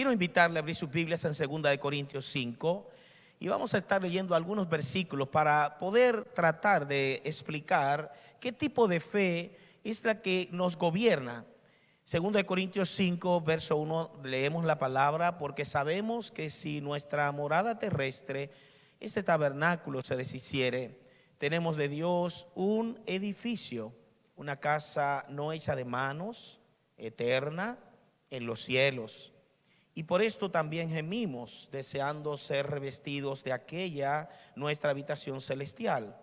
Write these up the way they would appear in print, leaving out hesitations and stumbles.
Quiero invitarle a abrir sus Biblias en 2 Corintios 5 y vamos a estar leyendo algunos versículos para poder tratar de explicar qué tipo de fe es la que nos gobierna. 2 Corintios 5, verso 1, leemos la palabra: porque sabemos que si nuestra morada terrestre, este tabernáculo, se deshiciere, tenemos de Dios un edificio, una casa no hecha de manos, eterna en los cielos. Y por esto también gemimos, deseando ser revestidos de aquella nuestra habitación celestial,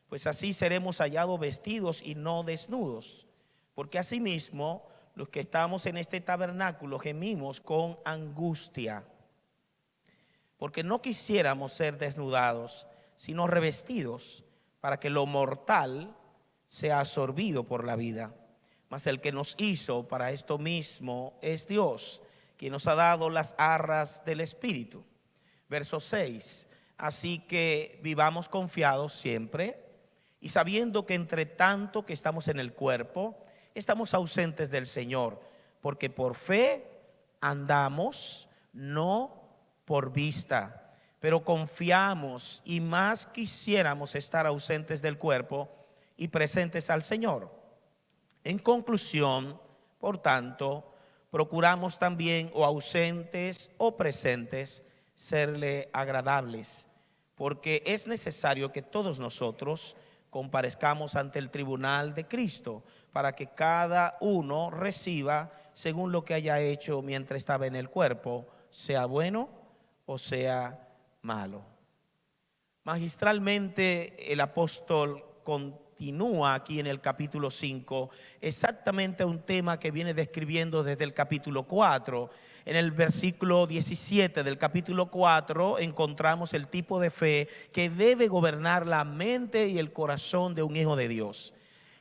pues así seremos hallados vestidos y no desnudos. Porque asimismo los que estamos en este tabernáculo gemimos con angustia, porque no quisiéramos ser desnudados, sino revestidos, para que lo mortal sea absorbido por la vida. Mas el que nos hizo para esto mismo es Dios, quien nos ha dado las arras del Espíritu. Verso 6: así que vivamos confiados siempre, y sabiendo que entre tanto que estamos en el cuerpo, estamos ausentes del Señor, porque por fe andamos, no por vista. Pero confiamos, y más quisiéramos estar ausentes del cuerpo y presentes al Señor. En conclusión, por tanto, procuramos también, o ausentes o presentes, serle agradables, porque es necesario que todos nosotros comparezcamos ante el tribunal de Cristo, para que cada uno reciba según lo que haya hecho mientras estaba en el cuerpo, sea bueno o sea malo. Magistralmente el apóstol continúa aquí en el capítulo 5 exactamente un tema que viene describiendo desde el capítulo 4. En el versículo 17 del capítulo 4 encontramos el tipo de fe que debe gobernar la mente y el corazón de un hijo de Dios.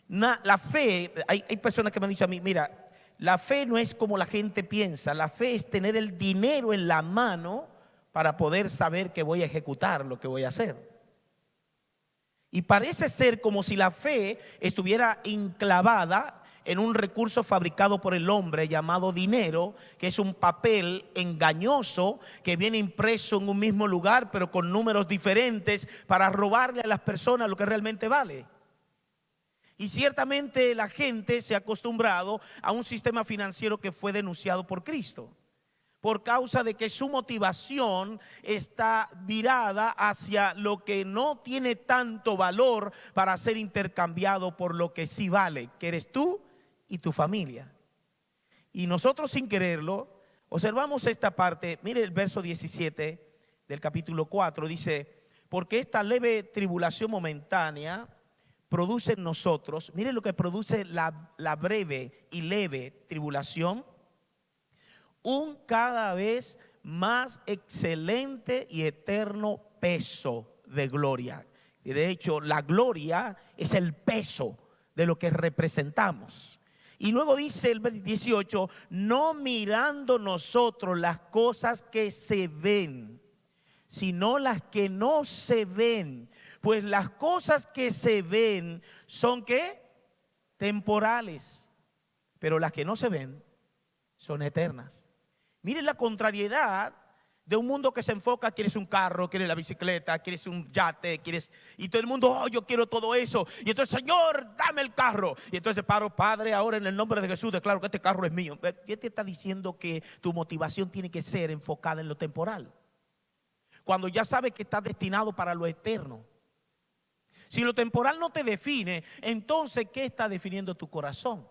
La fe, hay personas que me han dicho a mí: mira, la fe no es como la gente piensa. La fe es tener el dinero en la mano para poder saber que voy a ejecutar lo que voy a hacer. Y parece ser como si la fe estuviera enclavada en un recurso fabricado por el hombre llamado dinero, que es un papel engañoso que viene impreso en un mismo lugar pero con números diferentes para robarle a las personas lo que realmente vale. Y ciertamente la gente se ha acostumbrado a un sistema financiero que fue denunciado por Cristo, por causa de que su motivación está virada hacia lo que no tiene tanto valor para ser intercambiado por lo que sí vale, que eres tú y tu familia. Y nosotros, sin quererlo, observamos esta parte. Mire el verso 17 del capítulo 4, dice: porque esta leve tribulación momentánea produce en nosotros, mire lo que produce la breve y leve tribulación, un cada vez más excelente y eterno peso de gloria. Y de hecho, la gloria es el peso de lo que representamos. Y luego dice el 18: no mirando nosotros las cosas que se ven, sino las que no se ven. Pues las cosas que se ven son ¿qué? Temporales, pero las que no se ven son eternas. Miren la contrariedad de un mundo que se enfoca: quieres un carro, quieres la bicicleta, quieres un yate, quieres, y todo el mundo: oh, yo quiero todo eso. Y entonces: Señor, dame el carro. Y entonces paro: Padre, ahora en el nombre de Jesús declaro que este carro es mío. ¿Quién te está diciendo que tu motivación tiene que ser enfocada en lo temporal, cuando ya sabes que estás destinado para lo eterno? Si lo temporal no te define, entonces ¿qué está definiendo tu corazón?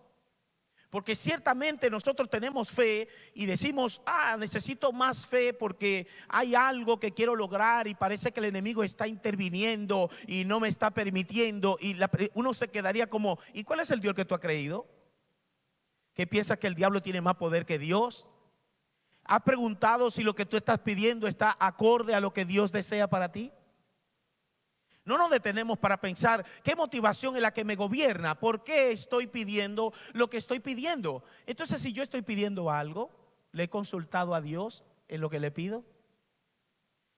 Porque ciertamente nosotros tenemos fe y decimos: necesito más fe porque hay algo que quiero lograr y parece que el enemigo está interviniendo y no me está permitiendo. Y uno se quedaría como: ¿y cuál es el Dios que tú has creído? ¿Qué piensas, que el diablo tiene más poder que Dios? ¿Has preguntado si lo que tú estás pidiendo está acorde a lo que Dios desea para ti? No nos detenemos para pensar: ¿qué motivación es la que me gobierna? ¿Por qué estoy pidiendo lo que estoy pidiendo? Entonces, si yo estoy pidiendo algo, ¿le he consultado a Dios en lo que le pido?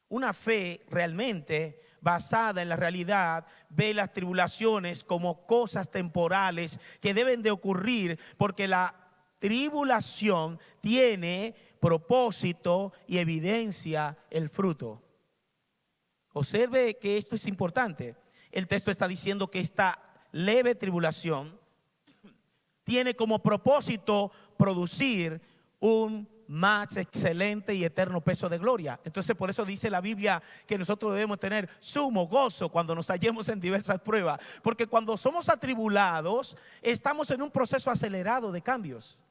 Una fe realmente basada en la realidad ve las tribulaciones como cosas temporales que deben de ocurrir, porque la tribulación tiene propósito y evidencia el fruto. Observe que esto es importante. El texto está diciendo que esta leve tribulación tiene como propósito producir un más excelente y eterno peso de gloria. Entonces por eso dice la Biblia que nosotros debemos tener sumo gozo cuando nos hallemos en diversas pruebas, porque cuando somos atribulados estamos en un proceso acelerado de cambios.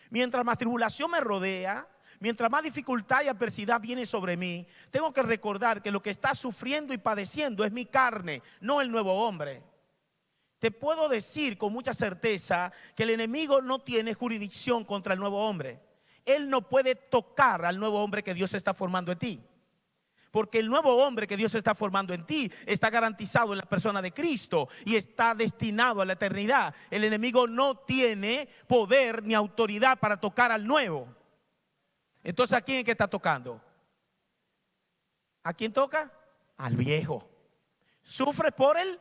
Mientras más tribulación me rodea, mientras más dificultad y adversidad viene sobre mí, tengo que recordar que lo que está sufriendo y padeciendo es mi carne, no el nuevo hombre. Te puedo decir con mucha certeza que el enemigo no tiene jurisdicción contra el nuevo hombre. Él no puede tocar al nuevo hombre que Dios está formando en ti. Porque el nuevo hombre que Dios está formando en ti está garantizado en la persona de Cristo y está destinado a la eternidad. El enemigo no tiene poder ni autoridad para tocar al nuevo. Entonces, ¿a quién es que está tocando? ¿A quién toca? Al viejo. Sufre por el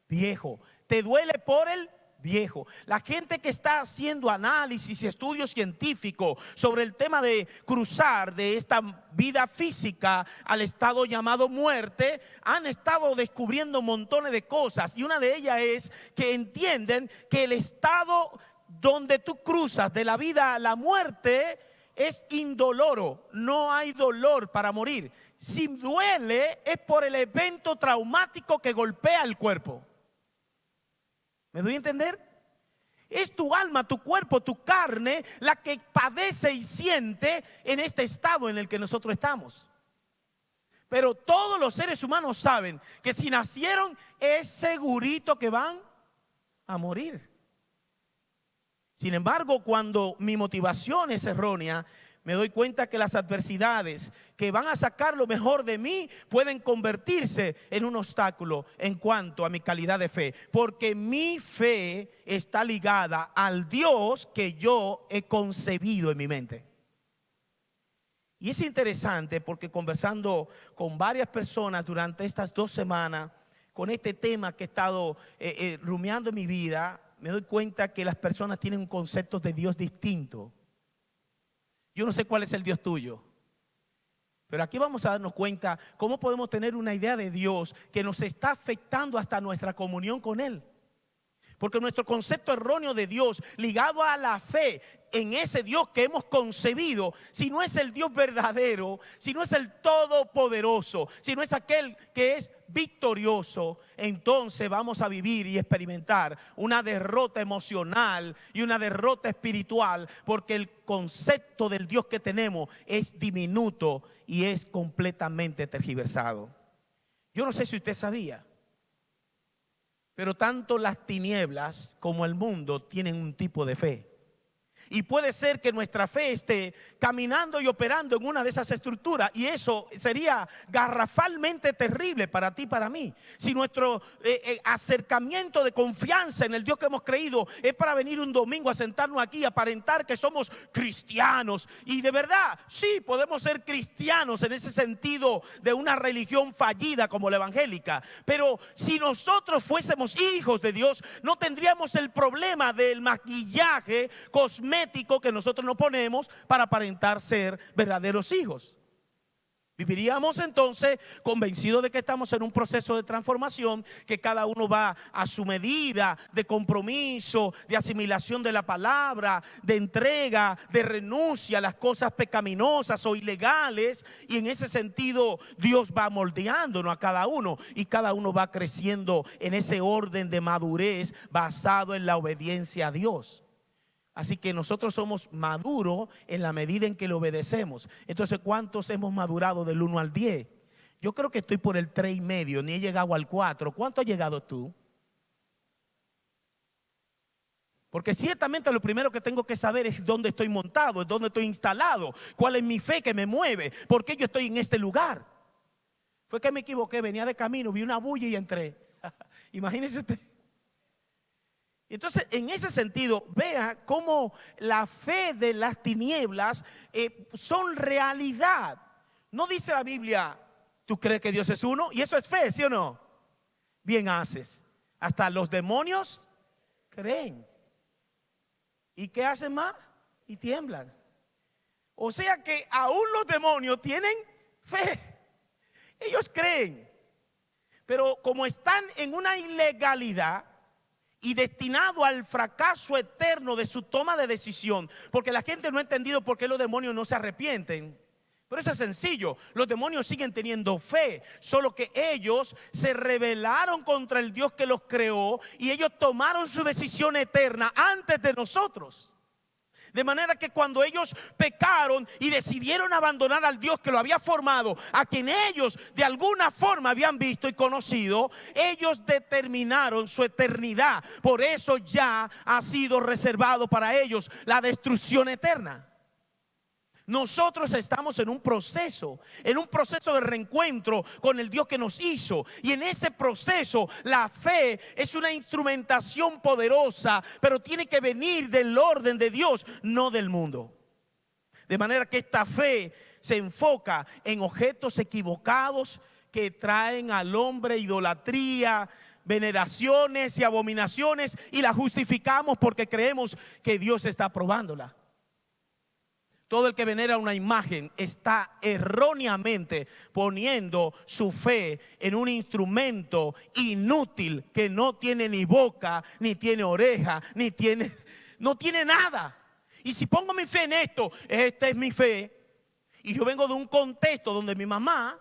viejo. Te duele por el viejo. La gente que está haciendo análisis y estudios científicos sobre el tema de cruzar de esta vida física al estado llamado muerte, han estado descubriendo montones de cosas, y una de ellas es que entienden que el estado donde tú cruzas de la vida a la muerte es indoloro, no hay dolor para morir. Si duele es por el evento traumático que golpea el cuerpo. ¿Me doy a entender? Es tu alma, tu cuerpo, tu carne la que padece y siente en este estado en el que nosotros estamos. Pero todos los seres humanos saben que si nacieron es segurito que van a morir. Sin embargo, cuando mi motivación es errónea, me doy cuenta que las adversidades que van a sacar lo mejor de mí pueden convertirse en un obstáculo en cuanto a mi calidad de fe, porque mi fe está ligada al Dios que yo he concebido en mi mente. Y es interesante porque conversando con varias personas durante estas 2 semanas con este tema que he estado rumiando en mi vida, me doy cuenta que las personas tienen un concepto de Dios distinto. Yo no sé cuál es el Dios tuyo, pero aquí vamos a darnos cuenta cómo podemos tener una idea de Dios que nos está afectando hasta nuestra comunión con Él. Porque nuestro concepto erróneo de Dios, ligado a la fe en ese Dios que hemos concebido, si no es el Dios verdadero, si no es el todopoderoso, si no es aquel que es victorioso, entonces vamos a vivir y experimentar una derrota emocional y una derrota espiritual, porque el concepto del Dios que tenemos es diminuto y es completamente tergiversado. Yo no sé si usted sabía, pero tanto las tinieblas como el mundo tienen un tipo de fe. Y puede ser que nuestra fe esté caminando y operando en una de esas estructuras, y eso sería garrafalmente terrible para ti y para mí. Si nuestro acercamiento de confianza en el Dios que hemos creído es para venir un domingo a sentarnos aquí y aparentar que somos cristianos, y de verdad, sí, podemos ser cristianos en ese sentido de una religión fallida como la evangélica, pero si nosotros fuésemos hijos de Dios, no tendríamos el problema del maquillaje cosmético que nosotros nos ponemos para aparentar ser verdaderos hijos. Viviríamos entonces convencidos de que estamos en un proceso de transformación, que cada uno va a su medida de compromiso, de asimilación de la palabra, de entrega, de renuncia a las cosas pecaminosas o ilegales, y en ese sentido Dios va moldeándonos a cada uno, y cada uno va creciendo en ese orden de madurez basado en la obediencia a Dios. Así que nosotros somos maduros en la medida en que le obedecemos. Entonces, ¿cuántos hemos madurado del 1 al 10? Yo creo que estoy por el 3,5, ni he llegado al 4. ¿Cuánto has llegado tú? Porque ciertamente lo primero que tengo que saber es dónde estoy montado, es dónde estoy instalado, cuál es mi fe que me mueve, por qué yo estoy en este lugar. Fue que me equivoqué, venía de camino, vi una bulla y entré. Imagínese usted. Entonces, en ese sentido, vea cómo la fe de las tinieblas son realidad. No dice la Biblia, ¿tú crees que Dios es uno? Y eso es fe, ¿sí o no? Bien haces. Hasta los demonios creen. ¿Y qué hacen más? Y tiemblan. O sea que aún los demonios tienen fe. Ellos creen. Pero como están en una ilegalidad y destinado al fracaso eterno de su toma de decisión, porque la gente no ha entendido por qué los demonios no se arrepienten. Pero eso es sencillo, los demonios siguen teniendo fe, solo que ellos se rebelaron contra el Dios que los creó y ellos tomaron su decisión eterna antes de nosotros. De manera que cuando ellos pecaron y decidieron abandonar al Dios que lo había formado, a quien ellos de alguna forma habían visto y conocido, ellos determinaron su eternidad. Por eso ya ha sido reservado para ellos la destrucción eterna. Nosotros estamos en un proceso de reencuentro con el Dios que nos hizo. Y en ese proceso la fe es una instrumentación poderosa, pero tiene que venir del orden de Dios, no del mundo. De manera que esta fe se enfoca en objetos equivocados que traen al hombre idolatría, veneraciones y abominaciones, y la justificamos porque creemos que Dios está aprobándola. Todo el que venera una imagen está erróneamente poniendo su fe en un instrumento inútil que no tiene ni boca, ni tiene oreja, no tiene nada. Y si pongo mi fe en esto, esta es mi fe. Y yo vengo de un contexto donde mi mamá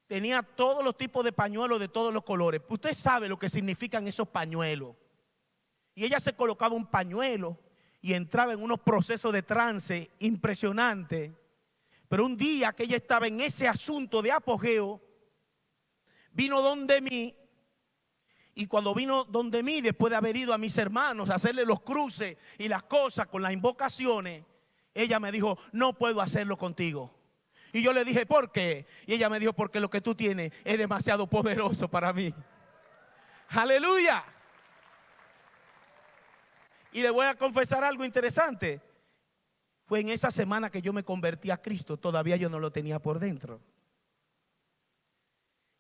tenía todos los tipos de pañuelos de todos los colores. Usted sabe lo que significan esos pañuelos. Y ella se colocaba un pañuelo y entraba en unos procesos de trance impresionantes. Pero un día que ella estaba en ese asunto de apogeo, vino donde mí. Y cuando vino donde mí, después de haber ido a mis hermanos a hacerle los cruces y las cosas con las invocaciones, ella me dijo: no puedo hacerlo contigo. Y yo le dije: ¿por qué? Y ella me dijo: porque lo que tú tienes es demasiado poderoso para mí. Aleluya. Y le voy a confesar algo interesante. Fue en esa semana que yo me convertí a Cristo. Todavía yo no lo tenía por dentro.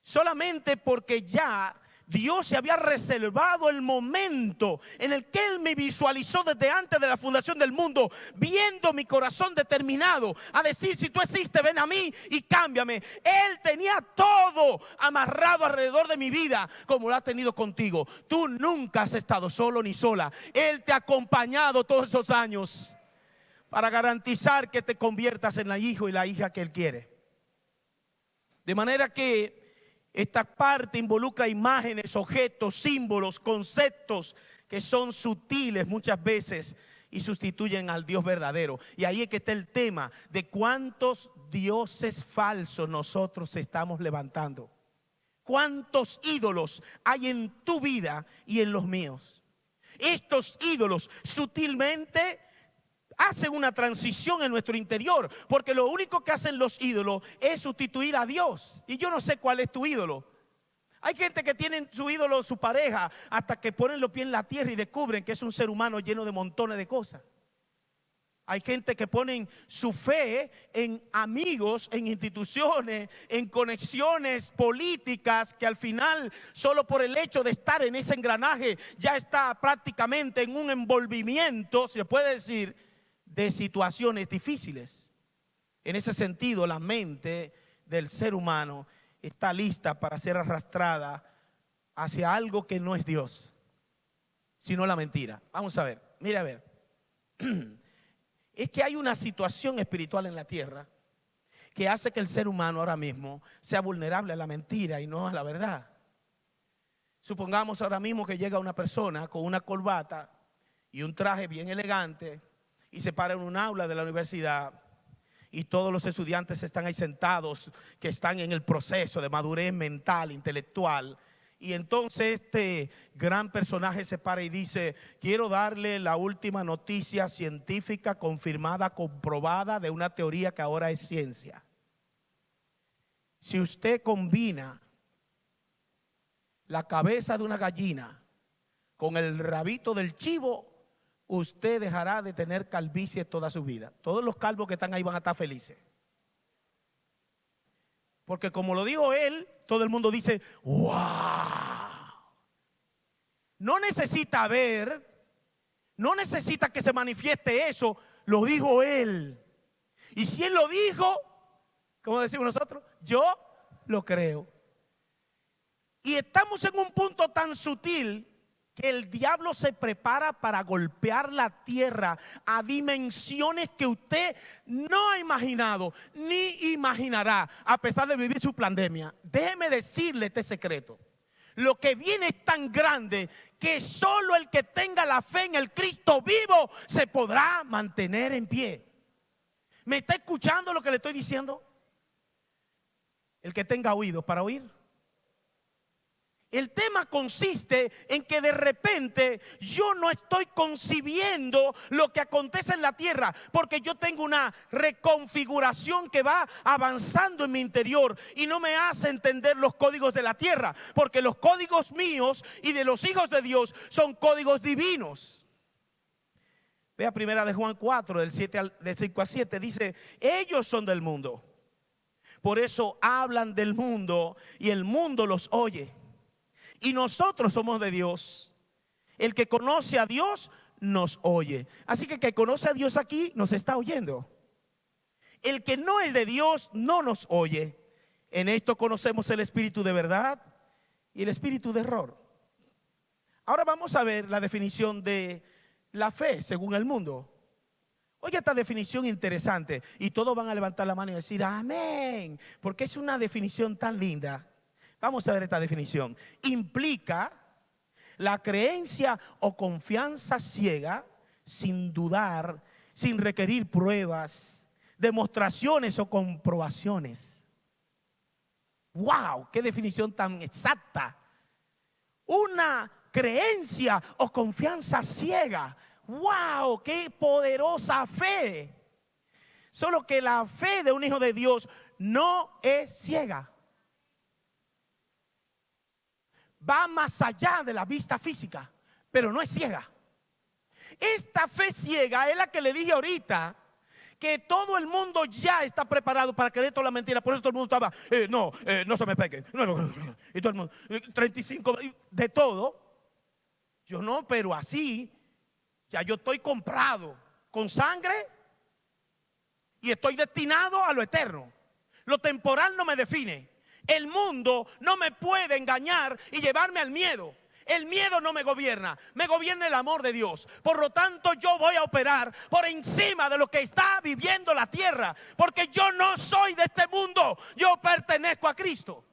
Solamente porque ya Dios se había reservado el momento en el que Él me visualizó desde antes de la fundación del mundo, viendo mi corazón determinado a decir: si tú existes, ven a mí y cámbiame. Él tenía todo amarrado alrededor de mi vida, como lo ha tenido contigo. Tú nunca has estado solo ni sola. Él te ha acompañado todos esos años para garantizar que te conviertas en el hijo y la hija que Él quiere. De manera que esta parte involucra imágenes, objetos, símbolos, conceptos que son sutiles muchas veces y sustituyen al Dios verdadero. Y ahí es que está el tema de cuántos dioses falsos nosotros estamos levantando. ¿Cuántos ídolos hay en tu vida y en los míos? Estos ídolos sutilmente hacen una transición en nuestro interior, porque lo único que hacen los ídolos es sustituir a Dios. Y yo no sé cuál es tu ídolo. Hay gente que tiene su ídolo su pareja, hasta que ponen los pies en la tierra y descubren que es un ser humano lleno de montones de cosas. Hay gente que ponen su fe en amigos, en instituciones, en conexiones políticas, que al final, solo por el hecho de estar en ese engranaje, ya está prácticamente en un envolvimiento, se puede decir, de situaciones difíciles. En ese sentido, la mente del ser humano está lista para ser arrastrada hacia algo que no es Dios, sino la mentira. Vamos a ver, mire a ver. Es que hay una situación espiritual en la tierra que hace que el ser humano ahora mismo sea vulnerable a la mentira y no a la verdad. Supongamos ahora mismo que llega una persona con una corbata y un traje bien elegante y se para en un aula de la universidad, y todos los estudiantes están ahí sentados, que están en el proceso de madurez mental, intelectual. Y entonces este gran personaje se para y dice: quiero darle la última noticia científica confirmada, comprobada, de una teoría que ahora es ciencia. Si usted combina la cabeza de una gallina con el rabito del chivo, usted dejará de tener calvicie toda su vida. Todos los calvos que están ahí van a estar felices. Porque como lo dijo él, todo el mundo dice: ¡wow! No necesita ver, no necesita que se manifieste eso, lo dijo él. Y si Él lo dijo, como decimos nosotros, yo lo creo. Y estamos en un punto tan sutil que el diablo se prepara para golpear la tierra a dimensiones que usted no ha imaginado ni imaginará, a pesar de vivir su pandemia. Déjeme decirle este secreto: lo que viene es tan grande que solo el que tenga la fe en el Cristo vivo se podrá mantener en pie. ¿Me está escuchando lo que le estoy diciendo? El que tenga oídos para oír. El tema consiste en que de repente yo no estoy concibiendo lo que acontece en la tierra, porque yo tengo una reconfiguración que va avanzando en mi interior y no me hace entender los códigos de la tierra, porque los códigos míos y de los hijos de Dios son códigos divinos. Vea primera de Juan 4, del 5 al 7, dice: ellos son del mundo, por eso hablan del mundo y el mundo los oye. Y nosotros somos de Dios. El que conoce a Dios nos oye. Así que el que conoce a Dios aquí nos está oyendo. El que no es de Dios no nos oye. En esto conocemos el espíritu de verdad y el espíritu de error. Ahora vamos a ver la definición de la fe según el mundo. Oye, esta definición interesante. Y todos van a levantar la mano y decir amén, porque es una definición tan linda. Vamos a ver esta definición. Implica la creencia o confianza ciega, sin dudar, sin requerir pruebas, demostraciones o comprobaciones. ¡Wow! ¡Qué definición tan exacta! Una creencia o confianza ciega. ¡Wow! ¡Qué poderosa fe! Solo que la fe de un hijo de Dios no es ciega. Va más allá de la vista física, pero no es ciega. Esta fe ciega es la que le dije ahorita, que todo el mundo ya está preparado para creer toda la mentira. Por eso todo el mundo estaba, no se me peguen. Y todo el mundo, 35, de todo. Yo no, pero así, ya yo estoy comprado con sangre y estoy destinado a lo eterno. Lo temporal no me define. El mundo no me puede engañar y llevarme al miedo. El miedo no me gobierna, me gobierna el amor de Dios. Por lo tanto, yo voy a operar por encima de lo que está viviendo la tierra, porque yo no soy de este mundo, yo pertenezco a Cristo.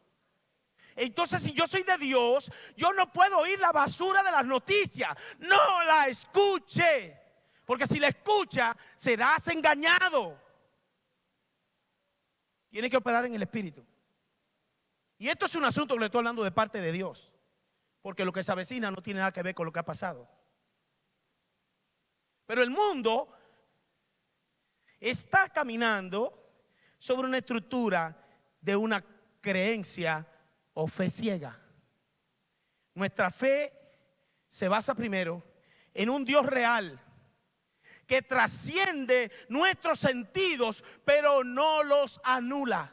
Entonces, si yo soy de Dios, yo no puedo oír la basura de las noticias. No la escuche, porque si la escucha, serás engañado. Tiene que operar en el Espíritu. Y esto es un asunto que le estoy hablando de parte de Dios, porque lo que se avecina no tiene nada que ver con lo que ha pasado. Pero el mundo está caminando sobre una estructura de una creencia o fe ciega. Nuestra fe se basa primero en un Dios real que trasciende nuestros sentidos, pero no los anula.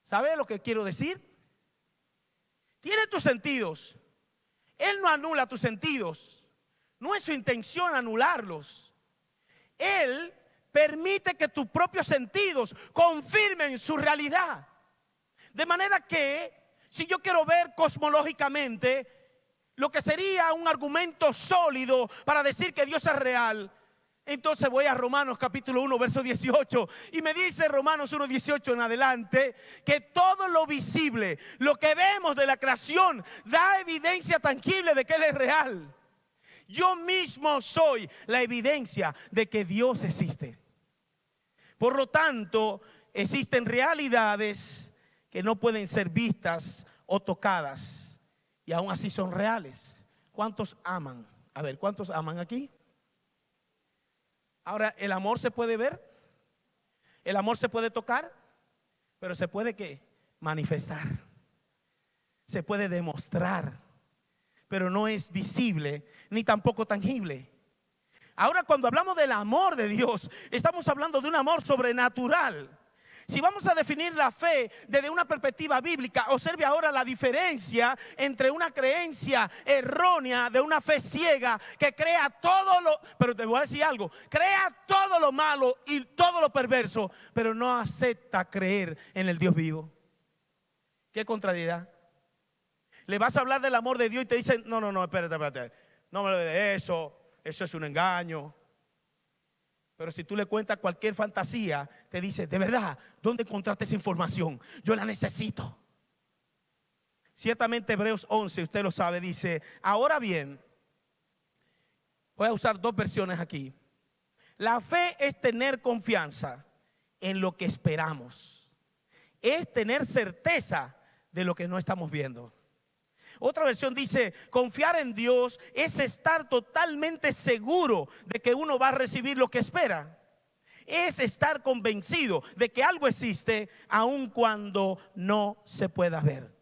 ¿Sabe lo que quiero decir? Tiene tus sentidos. Él no anula tus sentidos. No es su intención anularlos. Él permite que tus propios sentidos confirmen su realidad. De manera que, si yo quiero ver cosmológicamente lo que sería un argumento sólido para decir que Dios es real, entonces voy a Romanos capítulo 1 verso 18 y me dice Romanos 1, 18 en adelante que todo lo visible, lo que vemos de la creación, da evidencia tangible de que Él es real. Yo mismo soy la evidencia de que Dios existe. Por lo tanto, existen realidades que no pueden ser vistas o tocadas y aún así son reales. ¿Cuántos aman? A ver, ¿cuántos aman aquí? Ahora, ¿el amor se puede ver? ¿El amor se puede tocar? Pero se puede ¿qué? Manifestar. Se puede demostrar, pero no es visible ni tampoco tangible. Ahora, cuando hablamos del amor de Dios, estamos hablando de un amor sobrenatural. Si vamos a definir la fe desde una perspectiva bíblica, observe ahora la diferencia entre una creencia errónea de una fe ciega que crea todo lo, pero te voy a decir algo, crea todo lo malo y todo lo perverso, pero no acepta creer en el Dios vivo. ¿Qué contrariedad? Le vas a hablar del amor de Dios y te dicen, no, espérate, no me lo de eso es un engaño. Pero si tú le cuentas cualquier fantasía, te dice, de verdad, ¿dónde encontraste esa información? Yo la necesito. Ciertamente Hebreos 11, usted lo sabe, dice, ahora bien, voy a usar dos versiones aquí. La fe es tener confianza en lo que esperamos. Es tener certeza de lo que no estamos viendo. Otra versión dice, confiar en Dios es estar totalmente seguro de que uno va a recibir lo que espera. Es estar convencido de que algo existe aun cuando no se pueda ver.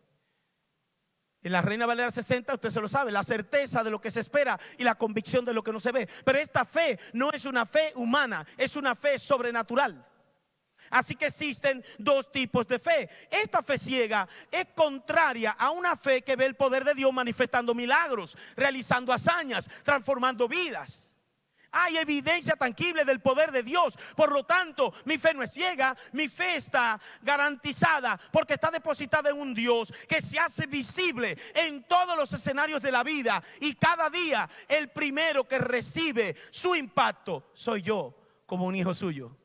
En la Reina Valera 60 usted se lo sabe, la certeza de lo que se espera y la convicción de lo que no se ve. Pero esta fe no es una fe humana, es una fe sobrenatural. Así que existen dos tipos de fe. Esta fe ciega es contraria a una fe que ve el poder de Dios manifestando milagros, realizando hazañas, transformando vidas. Hay evidencia tangible del poder de Dios. Por lo tanto, mi fe no es ciega, mi fe está garantizada porque está depositada en un Dios que se hace visible en todos los escenarios de la vida. Y cada día el primero que recibe su impacto soy yo como un hijo suyo.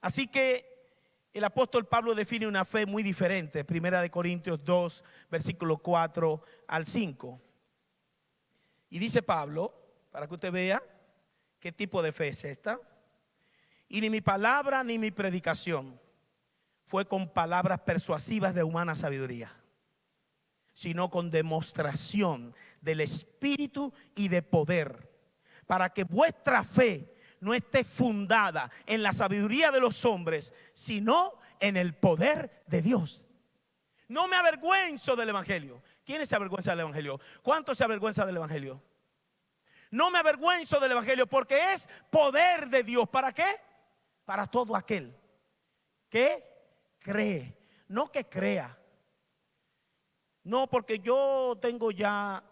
Así que el apóstol Pablo define una fe muy diferente. Primera de Corintios 2, versículo 4 al 5. Y dice Pablo, para que usted vea qué tipo de fe es esta. Y ni mi palabra ni mi predicación fue con palabras persuasivas de humana sabiduría, sino con demostración del Espíritu y de poder, para que vuestra fe no esté fundada en la sabiduría de los hombres, sino en el poder de Dios. No me avergüenzo del Evangelio. ¿Quién se avergüenza del Evangelio? ¿Cuántos se avergüenza del Evangelio? No me avergüenzo del Evangelio porque es poder de Dios. ¿Para qué? Para todo aquel que cree, no que crea. No, porque yo tengo ya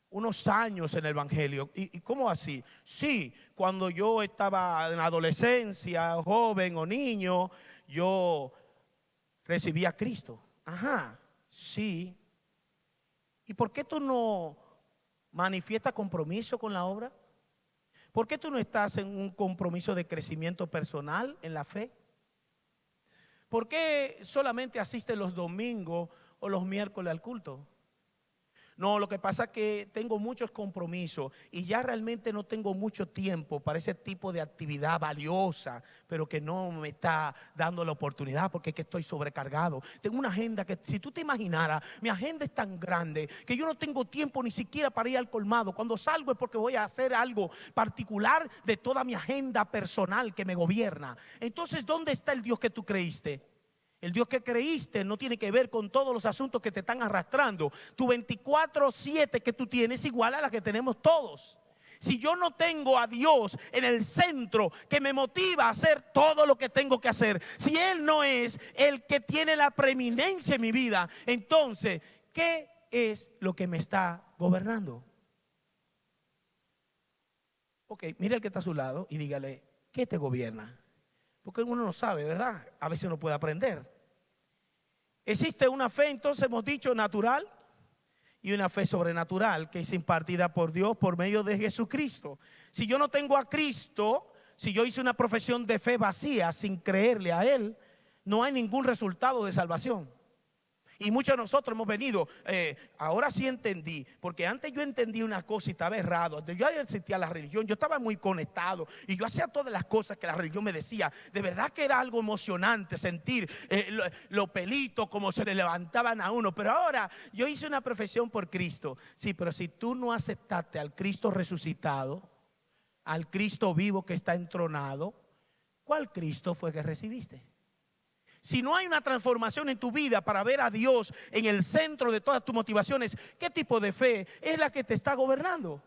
unos años en el Evangelio. ¿Y cómo así? Sí, cuando yo estaba en la adolescencia, joven o niño, yo recibí a Cristo. Ajá, sí. ¿Y por qué tú no manifiestas compromiso con la obra? ¿Por qué tú no estás en un compromiso de crecimiento personal en la fe? ¿Por qué solamente asistes los domingos o los miércoles al culto? No, lo que pasa es que tengo muchos compromisos y ya realmente no tengo mucho tiempo para ese tipo de actividad valiosa, pero que no me está dando la oportunidad porque es que estoy sobrecargado. Tengo una agenda que, si tú te imaginaras, mi agenda es tan grande que yo no tengo tiempo ni siquiera para ir al colmado. Cuando salgo es porque voy a hacer algo particular de toda mi agenda personal que me gobierna. Entonces, ¿dónde está el Dios que tú creíste? El Dios que creíste no tiene que ver con todos los asuntos que te están arrastrando. Tu 24/7 que tú tienes es igual a la que tenemos todos. Si yo no tengo a Dios en el centro que me motiva a hacer todo lo que tengo que hacer, si Él no es el que tiene la preeminencia en mi vida, entonces, ¿qué es lo que me está gobernando? Ok, mire al que está a su lado y dígale, ¿qué te gobierna? Porque uno no sabe, ¿verdad? A veces uno puede aprender. Existe una fe, entonces hemos dicho, natural y una fe sobrenatural que es impartida por Dios por medio de Jesucristo. Si yo no tengo a Cristo, si yo hice una profesión de fe vacía sin creerle a Él, no hay ningún resultado de salvación. Y muchos de nosotros hemos venido, ahora sí entendí, porque antes yo entendí una cosa y estaba errado. Yo sentía la religión, yo estaba muy conectado y yo hacía todas las cosas que la religión me decía. De verdad que era algo emocionante sentir los pelitos como se le levantaban a uno. Pero ahora yo hice una profesión por Cristo. Sí, pero si tú no aceptaste al Cristo resucitado, al Cristo vivo que está entronado, ¿cuál Cristo fue que recibiste? Si no hay una transformación en tu vida para ver a Dios en el centro de todas tus motivaciones, ¿qué tipo de fe es la que te está gobernando?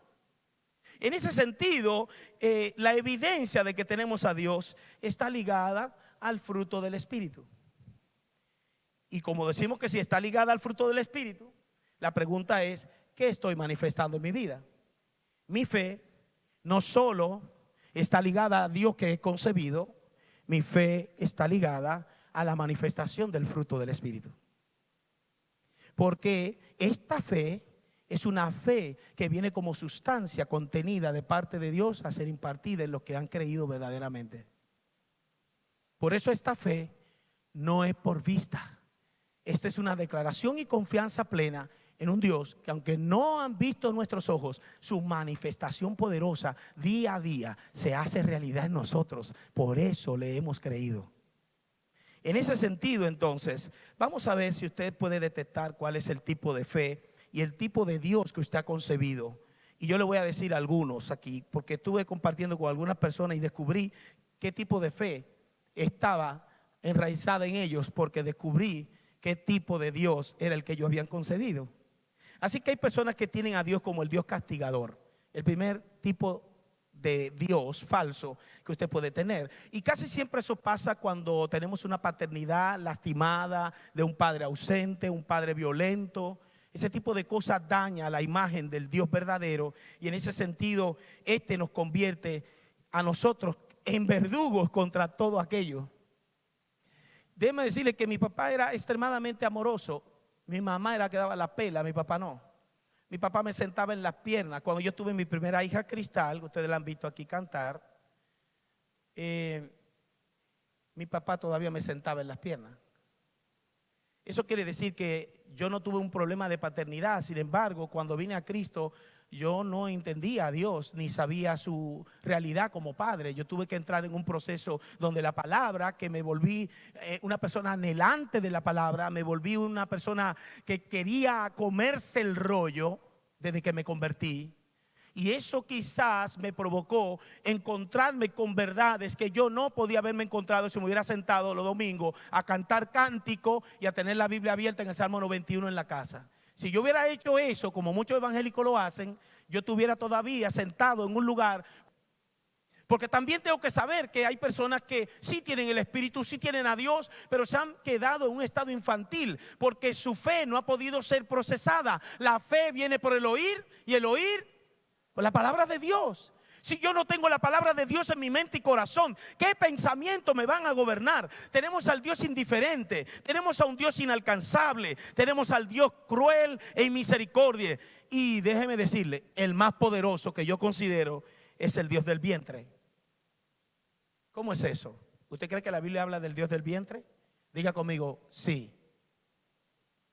En ese sentido, la evidencia de que tenemos a Dios está ligada al fruto del Espíritu. Y como decimos que si está ligada al fruto del Espíritu, la pregunta es, ¿qué estoy manifestando en mi vida? Mi fe no solo está ligada a Dios que he concebido, mi fe está ligada a la manifestación del fruto del Espíritu. Porque esta fe es una fe que viene como sustancia contenida de parte de Dios a ser impartida en los que han creído verdaderamente. Por eso esta fe no es por vista. Esta es una declaración y confianza plena en un Dios que, aunque no han visto nuestros ojos, su manifestación poderosa día a día se hace realidad en nosotros. Por eso le hemos creído. En ese sentido, entonces, vamos a ver si usted puede detectar cuál es el tipo de fe y el tipo de Dios que usted ha concebido. Y yo le voy a decir algunos aquí, porque estuve compartiendo con algunas personas y descubrí qué tipo de fe estaba enraizada en ellos, porque descubrí qué tipo de Dios era el que ellos habían concebido. Así que hay personas que tienen a Dios como el Dios castigador, el primer tipo de Dios falso que usted puede tener. Y casi siempre eso pasa cuando tenemos una paternidad lastimada de un padre ausente, un padre violento. Ese tipo de cosas daña la imagen del Dios verdadero, y en ese sentido nos convierte a nosotros en verdugos contra todo aquello. Déjeme decirle que mi papá era extremadamente amoroso. Mi mamá era la que daba la pela, mi papá no. Mi papá me sentaba en las piernas. Cuando yo tuve mi primera hija, Cristal, ustedes la han visto aquí cantar, mi papá todavía me sentaba en las piernas. Eso quiere decir que yo no tuve un problema de paternidad. Sin embargo, cuando vine a Cristo, yo no entendía a Dios ni sabía su realidad como padre. Yo tuve que entrar en un proceso donde la palabra, que me volví una persona anhelante de la palabra, me volví una persona que quería comerse el rollo desde que me convertí. Y eso quizás me provocó encontrarme con verdades que yo no podía haberme encontrado si me hubiera sentado los domingos a cantar cántico y a tener la Biblia abierta en el Salmo 91 en la casa. Si yo hubiera hecho eso, como muchos evangélicos lo hacen, yo estuviera todavía sentado en un lugar. Porque también tengo que saber que hay personas que sí tienen el Espíritu, sí tienen a Dios, pero se han quedado en un estado infantil porque su fe no ha podido ser procesada. La fe viene por el oír, y el oír por la palabra de Dios. Si yo no tengo la palabra de Dios en mi mente y corazón, ¿qué pensamientos me van a gobernar? Tenemos al Dios indiferente, tenemos a un Dios inalcanzable, tenemos al Dios cruel e misericordia. Y déjeme decirle, el más poderoso que yo considero es el Dios del vientre. ¿Cómo es eso? ¿Usted cree que la Biblia habla del Dios del vientre? Diga conmigo, sí.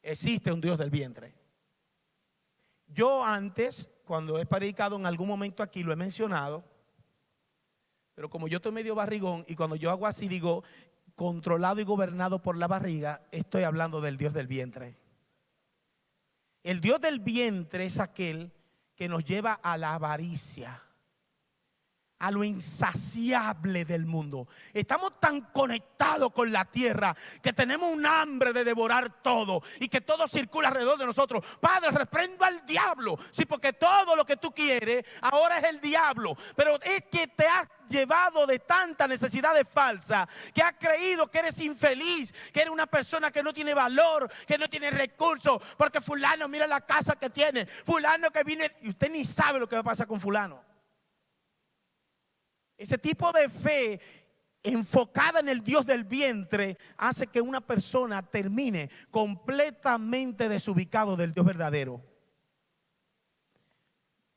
Existe un Dios del vientre. Yo antes, cuando he predicado en algún momento aquí, lo he mencionado, pero como yo estoy medio barrigón, y cuando yo hago así digo, controlado y gobernado por la barriga, estoy hablando del Dios del vientre. El Dios del vientre es aquel que nos lleva a la avaricia, a lo insaciable del mundo. Estamos tan conectados con la tierra que tenemos un hambre de devorar todo y que todo circula alrededor de nosotros. Padre, reprendo al diablo. Sí, porque todo lo que tú quieres ahora es el diablo. Pero es que te has llevado de tanta necesidades falsas que has creído que eres infeliz, que eres una persona que no tiene valor, que no tiene recursos, porque fulano, mira la casa que tiene, fulano que viene, y usted ni sabe lo que va a pasar con fulano. Ese tipo de fe enfocada en el Dios del vientre hace que una persona termine completamente desubicado del Dios verdadero.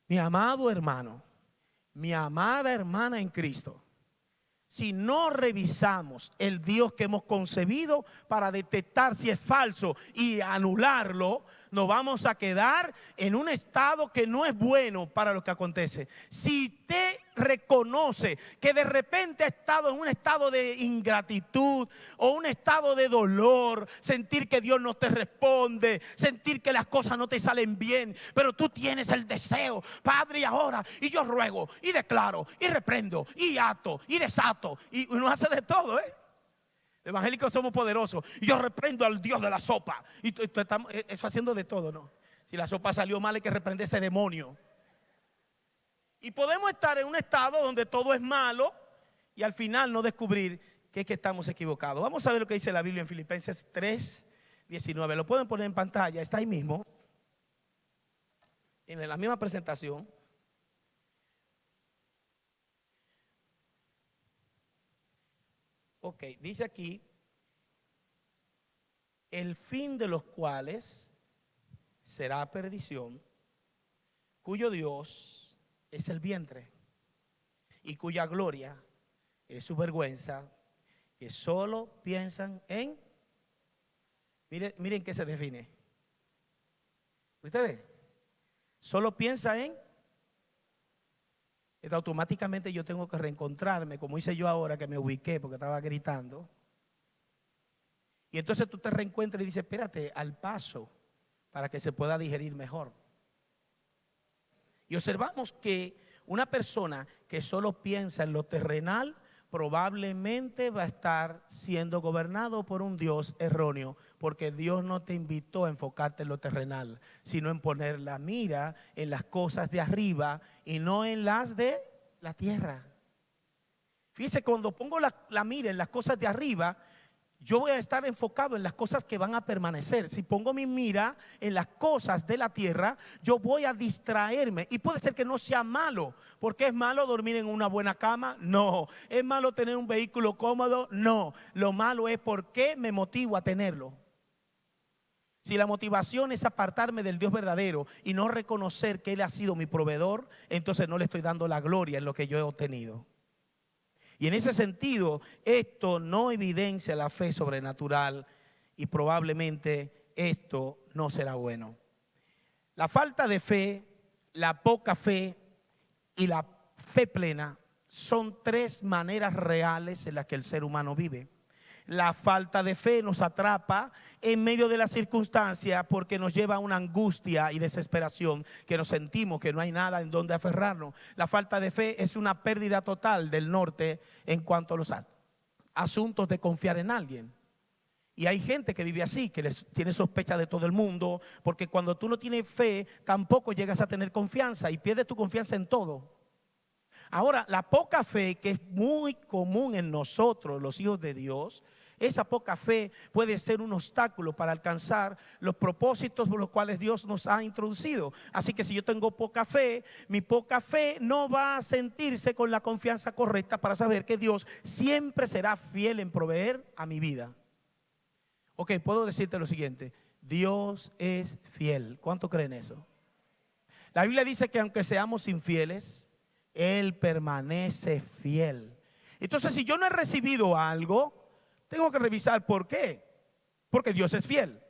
Mi amado hermano, mi amada hermana en Cristo, si no revisamos el Dios que hemos concebido para detectar si es falso y anularlo, nos vamos a quedar en un estado que no es bueno para lo que acontece. Si te reconoce que de repente ha estado en un estado de ingratitud o un estado de dolor, sentir que Dios no te responde, sentir que las cosas no te salen bien, pero tú tienes el deseo, Padre, y ahora, y yo ruego, y declaro, y reprendo, y ato, y desato, y uno hace de todo, Evangélicos somos poderosos. Y yo reprendo al Dios de la sopa. Y estamos eso haciendo de todo, ¿no? Si la sopa salió mal, hay que reprender ese demonio. Y podemos estar en un estado donde todo es malo y al final no descubrir que es que estamos equivocados. Vamos a ver lo que dice la Biblia en Filipenses 3:19. Lo pueden poner en pantalla, está ahí mismo, en la misma presentación. Ok, dice aquí, el fin de los cuales será perdición, cuyo Dios es el vientre y cuya gloria es su vergüenza, que solo piensan en, miren que se define. ¿Usted ve? Solo piensa en, automáticamente yo tengo que reencontrarme, como hice yo ahora que me ubiqué porque estaba gritando. Y entonces tú te reencuentras y dices, espérate, al paso, para que se pueda digerir mejor. Y observamos que una persona que solo piensa en lo terrenal probablemente va a estar siendo gobernado por un Dios erróneo, porque Dios no te invitó a enfocarte en lo terrenal, sino en poner la mira en las cosas de arriba y no en las de la tierra. Fíjese, cuando pongo la mira en las cosas de arriba, yo voy a estar enfocado en las cosas que van a permanecer. Si pongo mi mira en las cosas de la tierra, yo voy a distraerme. Y puede ser que no sea malo. ¿Porque es malo dormir en una buena cama? No. ¿Es malo tener un vehículo cómodo? No. Lo malo es por qué me motivo a tenerlo. Si la motivación es apartarme del Dios verdadero y no reconocer que Él ha sido mi proveedor, entonces no le estoy dando la gloria en lo que yo he obtenido. Y en ese sentido, esto no evidencia la fe sobrenatural y probablemente esto no será bueno. La falta de fe, la poca fe y la fe plena son tres maneras reales en las que el ser humano vive. La falta de fe nos atrapa en medio de las circunstancias porque nos lleva a una angustia y desesperación que nos sentimos que no hay nada en donde aferrarnos. La falta de fe es una pérdida total del norte en cuanto a los asuntos de confiar en alguien. Y hay gente que vive así, que tiene sospecha de todo el mundo, porque cuando tú no tienes fe tampoco llegas a tener confianza y pierdes tu confianza en todo. Ahora, la poca fe, que es muy común en nosotros, los hijos de Dios, esa poca fe puede ser un obstáculo para alcanzar los propósitos por los cuales Dios nos ha introducido. Así que si yo tengo poca fe, mi poca fe no va a sentirse con la confianza correcta para saber que Dios siempre será fiel en proveer a mi vida. Ok, puedo decirte lo siguiente: Dios es fiel. ¿Cuánto creen eso? La Biblia dice que aunque seamos infieles, Él permanece fiel. Entonces, si yo no he recibido algo, tengo que revisar por qué. Porque Dios es fiel.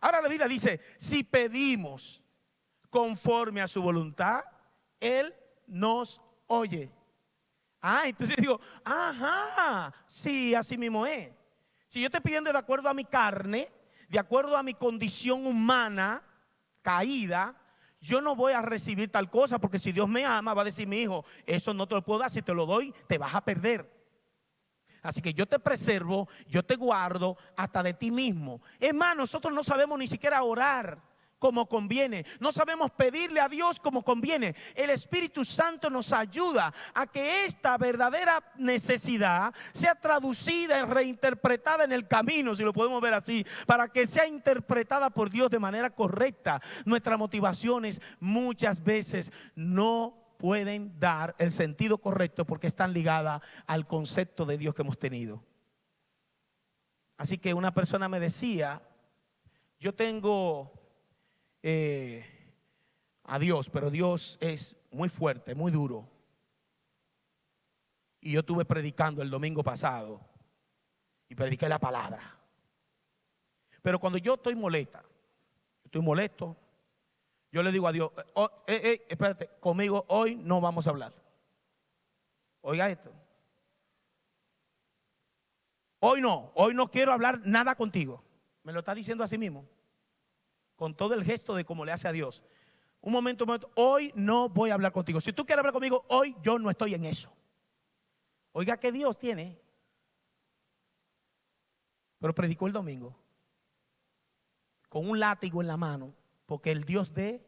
Ahora la Biblia dice, si pedimos conforme a su voluntad, Él nos oye. Entonces digo, ajá, sí, así mismo es. Si yo estoy pidiendo de acuerdo a mi carne, de acuerdo a mi condición humana caída, yo no voy a recibir tal cosa, porque si Dios me ama va a decir, mi hijo, eso no te lo puedo dar, si te lo doy te vas a perder. Así que yo te preservo, yo te guardo hasta de ti mismo. Es más, nosotros no sabemos ni siquiera orar como conviene, no sabemos pedirle a Dios como conviene. El Espíritu Santo nos ayuda a que esta verdadera necesidad sea traducida y reinterpretada en el camino, si lo podemos ver así, para que sea interpretada por Dios de manera correcta. Nuestras motivaciones muchas veces no pueden dar el sentido correcto porque están ligadas al concepto de Dios que hemos tenido. Así que una persona me decía, yo tengo a Dios, pero Dios es muy fuerte, muy duro. Y yo estuve predicando el domingo pasado y prediqué la palabra. Pero cuando yo estoy molesto, yo le digo a Dios, espérate, conmigo hoy no vamos a hablar. Oiga esto. Hoy no quiero hablar nada contigo. Me lo está diciendo a sí mismo, con todo el gesto de cómo le hace a Dios. Un momento, hoy no voy a hablar contigo. Si tú quieres hablar conmigo, hoy yo no estoy en eso. Oiga que Dios tiene. Pero predicó el domingo con un látigo en la mano, porque el Dios de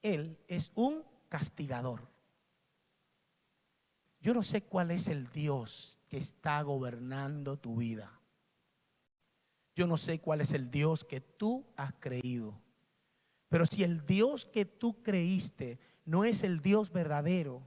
él es un castigador. Yo no sé cuál es el Dios que está gobernando tu vida. Yo no sé cuál es el Dios que tú has creído. Pero si el Dios que tú creíste no es el Dios verdadero,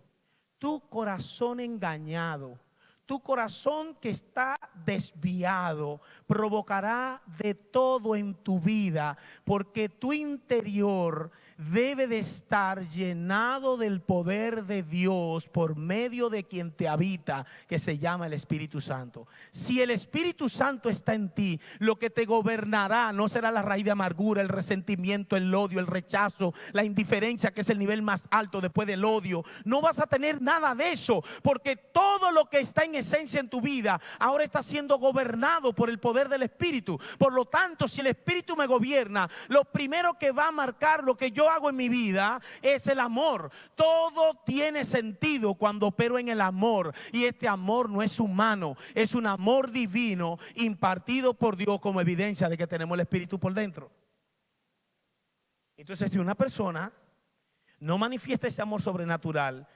tu corazón engañado, tu corazón que está desviado, provocará de todo en tu vida, porque tu interior debe de estar llenado del poder de Dios por medio de quien te habita, que se llama el Espíritu Santo. Si el Espíritu Santo está en ti, lo que te gobernará no será la raíz de amargura, el resentimiento, el odio, el rechazo, la indiferencia, que es el nivel más alto después del odio. No vas a tener nada de eso, porque todo lo que está en esencia en tu vida ahora está siendo gobernado por el poder del Espíritu. Por lo tanto, si el Espíritu me gobierna, lo primero que va a marcar lo que yo hago en mi vida es el amor. Todo tiene sentido cuando opero en el amor, y este amor no es humano, es un amor divino impartido por Dios como evidencia de que tenemos el Espíritu por dentro. Entonces, si una persona no manifiesta ese amor sobrenatural,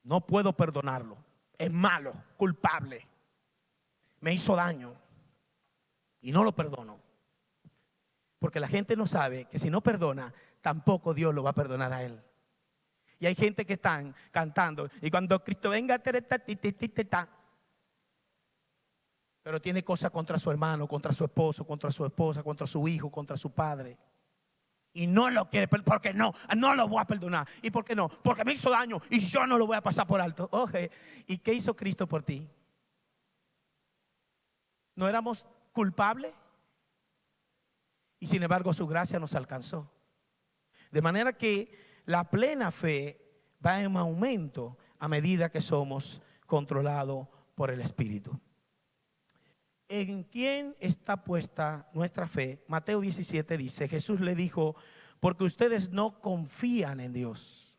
no puedo perdonarlo. Es malo, culpable, me hizo daño y no lo perdono. Porque la gente no sabe que si no perdona, tampoco Dios lo va a perdonar a él. Y hay gente que están cantando, y cuando Cristo venga, pero tiene cosas contra su hermano, contra su esposo, contra su esposa, contra su hijo, contra su padre. Y no lo quiere, porque no lo voy a perdonar. ¿Y por qué no? Porque me hizo daño y yo no lo voy a pasar por alto. Oye, ¿y qué hizo Cristo por ti? ¿No éramos culpables? Y sin embargo su gracia nos alcanzó. De manera que la plena fe va en aumento a medida que somos controlados por el Espíritu. ¿En quién está puesta nuestra fe? Mateo 17 dice, Jesús le dijo, porque ustedes no confían en Dios.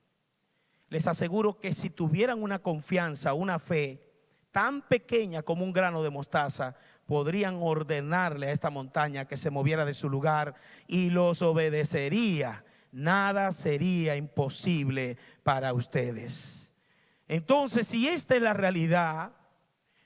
Les aseguro que si tuvieran una confianza, una fe tan pequeña como un grano de mostaza, podrían ordenarle a esta montaña que se moviera de su lugar y los obedecería. Nada sería imposible para ustedes. Entonces, si esta es la realidad,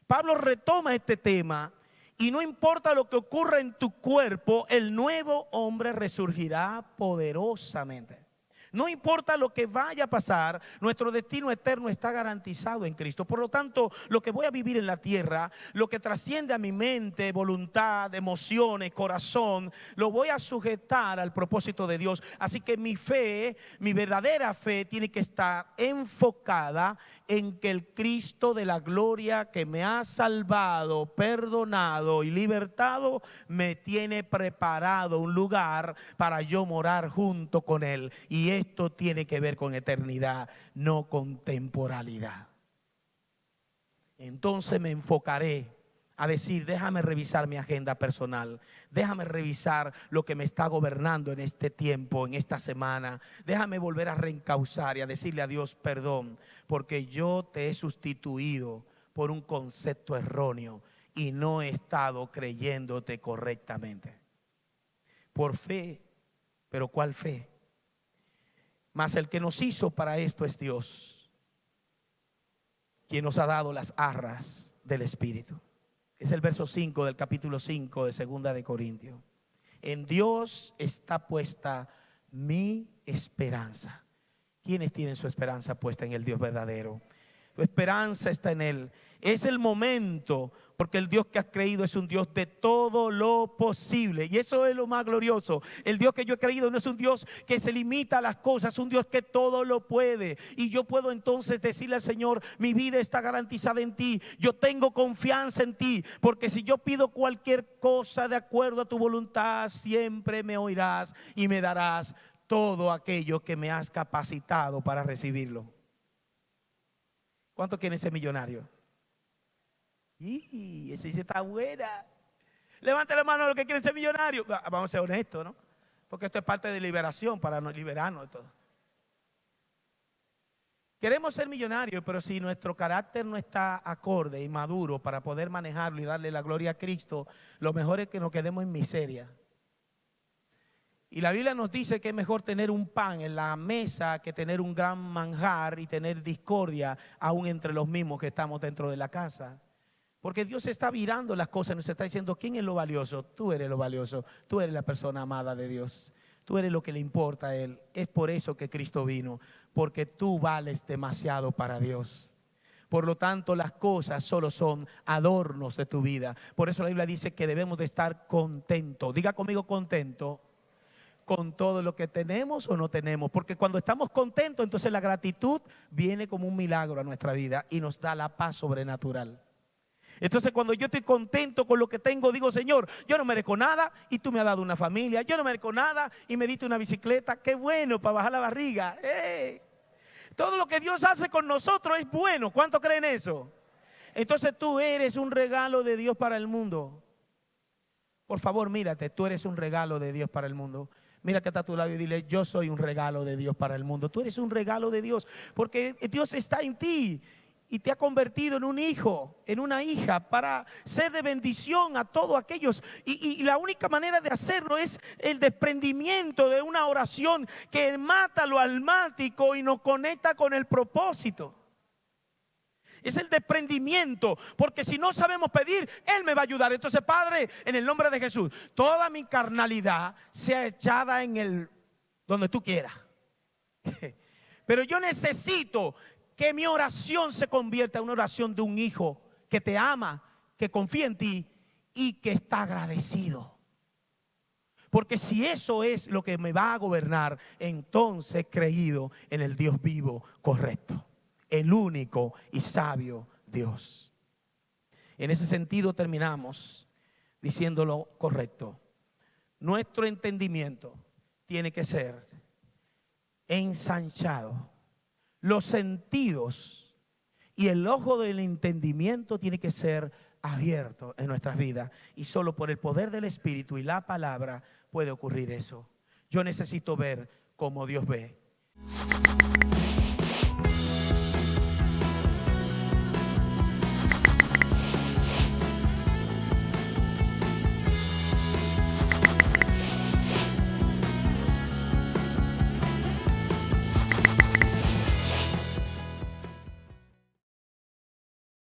Pablo retoma este tema. Y no importa lo que ocurra en tu cuerpo, el nuevo hombre resurgirá poderosamente. No importa lo que vaya a pasar, nuestro destino eterno está garantizado en Cristo. Por lo tanto, lo que voy a vivir en la tierra, lo que trasciende a mi mente, voluntad, emociones, corazón, lo voy a sujetar al propósito de Dios. Así que mi fe, mi verdadera fe, tiene que estar enfocada en que el Cristo de la gloria que me ha salvado, perdonado y libertado, me tiene preparado un lugar para yo morar junto con Él. Y esto tiene que ver con eternidad, no con temporalidad. Entonces me enfocaré a decir, déjame revisar mi agenda personal, déjame revisar lo que me está gobernando en este tiempo, en esta semana. Déjame volver a reencauzar y a decirle a Dios perdón, porque yo te he sustituido por un concepto erróneo y no he estado creyéndote correctamente. Por fe, pero ¿cuál fe? Mas el que nos hizo para esto es Dios, quien nos ha dado las arras del Espíritu. Es el verso 5 del capítulo 5 de Segunda de Corintios. En Dios está puesta mi esperanza. ¿Quiénes tienen su esperanza puesta en el Dios verdadero? Tu esperanza está en Él. Es el momento, porque el Dios que has creído es un Dios de todo lo posible. Y eso es lo más glorioso. El Dios que yo he creído no es un Dios que se limita a las cosas, es un Dios que todo lo puede. Y yo puedo entonces decirle al Señor, mi vida está garantizada en ti. Yo tengo confianza en ti, porque si yo pido cualquier cosa de acuerdo a tu voluntad, siempre me oirás y me darás todo aquello que me has capacitado para recibirlo. ¿Cuántos quieren ser millonarios? Y esa dice está buena. Levante la mano a los que quieren ser millonarios. Vamos a ser honestos, ¿no? Porque esto es parte de liberación para liberarnos de todo. Queremos ser millonarios, pero si nuestro carácter no está acorde y maduro para poder manejarlo y darle la gloria a Cristo, lo mejor es que nos quedemos en miseria. Y la Biblia nos dice que es mejor tener un pan en la mesa que tener un gran manjar y tener discordia aún entre los mismos que estamos dentro de la casa. Porque Dios está virando las cosas y nos está diciendo: ¿quién es lo valioso? Tú eres lo valioso. Tú eres la persona amada de Dios. Tú eres lo que le importa a Él. Es por eso que Cristo vino, porque tú vales demasiado para Dios. Por lo tanto, las cosas solo son adornos de tu vida. Por eso la Biblia dice que debemos de estar contentos. Diga conmigo: contento con todo lo que tenemos o no tenemos. Porque cuando estamos contentos, entonces la gratitud viene como un milagro a nuestra vida y nos da la paz sobrenatural. Entonces, cuando yo estoy contento con lo que tengo, digo: Señor, yo no merezco nada y tú me has dado una familia. Yo no merezco nada y me diste una bicicleta. Qué bueno para bajar la barriga. Todo lo que Dios hace con nosotros es bueno. ¿Cuánto creen eso? Entonces tú eres un regalo de Dios para el mundo. Por favor, mírate, tú eres un regalo de Dios para el mundo. Mira que está a tu lado y dile: yo soy un regalo de Dios para el mundo. Tú eres un regalo de Dios porque Dios está en ti y te ha convertido en un hijo, en una hija, para ser de bendición a todos aquellos. Y la única manera de hacerlo es el desprendimiento de una oración que mata lo almático y nos conecta con el propósito. Es el desprendimiento, porque si no sabemos pedir, Él me va a ayudar. Entonces, Padre, en el nombre de Jesús, toda mi carnalidad sea echada en donde tú quieras. Pero yo necesito que mi oración se convierta en una oración de un hijo que te ama, que confía en ti y que está agradecido. Porque si eso es lo que me va a gobernar, entonces he creído en el Dios vivo, correcto, el único y sabio Dios. En ese sentido terminamos diciendo lo correcto. Nuestro entendimiento tiene que ser ensanchado. Los sentidos y el ojo del entendimiento tiene que ser abierto en nuestras vidas. Y solo por el poder del Espíritu y la palabra puede ocurrir eso. Yo necesito ver como Dios ve.